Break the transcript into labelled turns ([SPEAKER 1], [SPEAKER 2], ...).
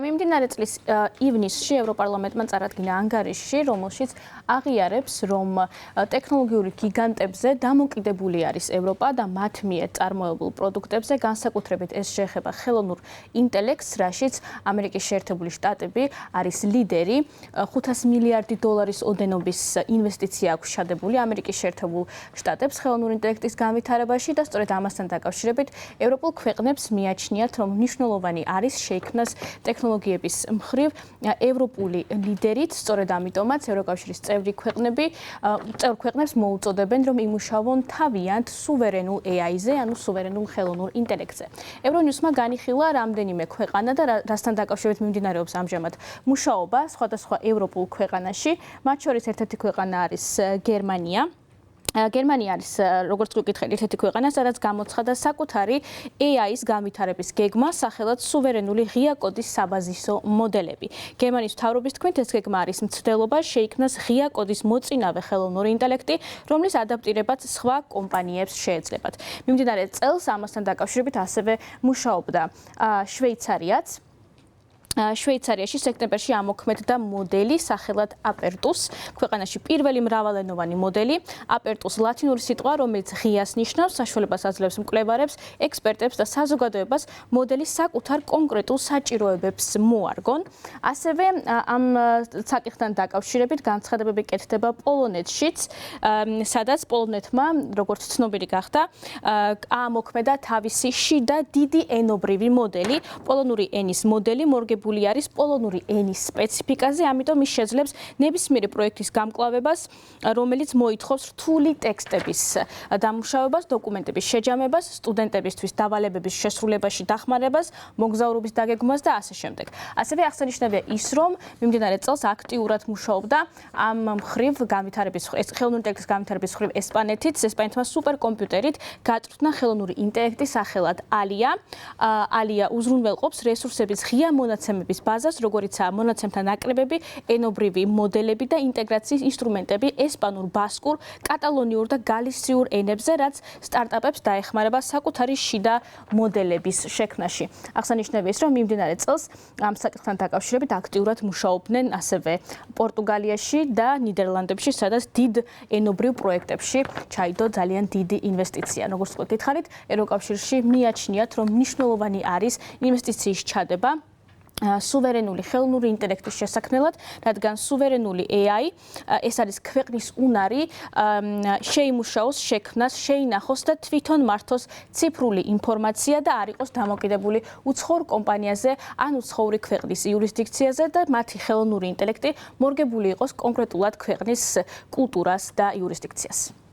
[SPEAKER 1] მიმდინარე წლის ივნისში ევროპარლამენტმა წარადგინა ანგარიში, რომელშიც აღიარებს, რომ ტექნოლოგიური გიგანტებზე დამოკიდებული არის ევროპა და მათ მიერ წარმოებულ პროდუქტებზე, განსაკუთრებით ეს შეეხება ხელოვნურ ინტელექტს, რაშიც ამერიკის შეერთებული შტატები არის ლიდერი. 500 მილიარდი დოლარის ოდენობის ინვესტიცია აქვს ჩადებული ამერიკის შეერთებულ შტატებს ხელოვნურ ინტელექტის განვითარებაში და სწორედ ამასთან დაკავშირებით ევროპულ ქვეყნებს მიაჩნიათ, რომ მნიშვნელოვანი არის შეიქმნას ტექნოლოგიების მხრივ ევროპული ლიდერით, სწორედ ამიტომაც ევროკავშირის წევრი ქვეყნებს მოუწოდებენ, რომ იმუშაონ თავიანთ სუვერენულ AI-ზე, ანუ სუვერენულ ხელოვნურ ინტელექტზე. Euronews-მა განიხილა რამდენიმე ქვეყანა და რასთან დაკავშირებით მიმდინარეობს ამჟამად მუშაობა სხვადასხვა ევროპულ ქვეყანაში, მათ შორის ერთ-ერთი ქვეყანა არის გერმანია. გერმანია არის, როგორც გიკითხეთ, ერთ-ერთი ქვეყანა, სადაც გამოცხადა საკუთარი AI-ის განვითარების გეგმა, სახელად სუვერენული ღია კოდის საბაზისო მოდელები. გერმანიის მთავრობის თქმით, ეს გეგმა არის მცდელობა შეიქმნას ღია კოდის მოწინავე ხელოვნური ინტელექტი, რომლის ადაპტირებაც სხვა კომპანიებს შეეძლებათ. მიმდინარე წელს ამასთან დაკავშირებით ასევე მუშაობდა შვეიცარიაც. შვეიცარიაში სექტემბერში ამოქმედდა მოდელი სახელად აპერტუს, ქვეყანაში პირველი მრავალენოვანი მოდელი. აპერტუს ლათინური სიტყვა, რომელიც ღიას ნიშნავს, საშუალებას აძლევს მკვლევარებს, ექსპერტებს და საზოგადოებას მოდელის საკუთარ კონკრეტულ საჭიროებებს მოარგონ. ასევე ამ საკითხთან დაკავშირებით განცხადებები კეთდება პოლონეთშიც, სადაც პოლონეთმა, როგორც ცნობილი გახდა, ამოქმედა თავისი შიდა დიდი ენობრივი მოდელი, პოლონური ენის მოდელი მორგებული არის პოლონური ენის სპეციფიკაზე, ამიტომ ის შეძლებს ნებისმიერი პროექტის გამკლავებას, რომელიც მოითხოვს რთული ტექსტების დამუშავებას, დოკუმენტების შეჯამებას, სტუდენტებისთვის დავალებების შესრულებაში დახმარებას, მოგზაურობის დაგეგმვას და ასე შემდეგ. ასევე აღსანიშნავია ის, რომ მიმდინარე წელს აქტიურად მუშაობდა ამ მხრივ განვითარების ხელოვნური ინტელექტის განვითარების მხრივ ესპანეთმა სუპერკომპიუტერით გაწვრთნა ხელოვნური ინტელექტი სახელად ალია. ალია უზრუნველყოფს რესურსების ღია მონაცემების ბაზას, როგორიცაა მონაცემთა ნაკლებები, ენობრივი მოდელები და ინტეგრაციის ინსტრუმენტები ესპანურ, ბასკურ, კატალონიურ და გალისიურ ენებზე, რაც სტარტაპებს დაეხმარება საკუთარი შიდა მოდელების შექმნაში. აღსანიშნავია ის, რომ მიმდინარე წელს ამ საკითხთან დაკავშირებით აქტიურად მუშაობდნენ ასევე პორტუგალიაში და ნიდერლანდებში, სადაც დიდ ენობრივ პროექტებში ჩაიდო ძალიან დიდი ინვესტიცია. როგორც გითხარით, ევროკავშირში მიაჩნიათ, რომ მნიშვნელოვანი არის ინვესტიციის ჩადება სუვერენული ხელოვნური ინტელექტის შესაქმნელად, რადგან სუვერენული AI ეს არის ქვეყნის უნარი შეიმუშაოს, შექმნას, შეინახოს და თვითონ მართოს ციფრული ინფორმაცია და არ იყოს დამოკიდებული უცხოურ კომპანიაზე ან უცხოური ქვეყნის იურისდიქციაზე და მათი ხელოვნური ინტელექტი მორგებული იყოს კონკრეტულად ქვეყნის კულტურას და იურისდიქციას.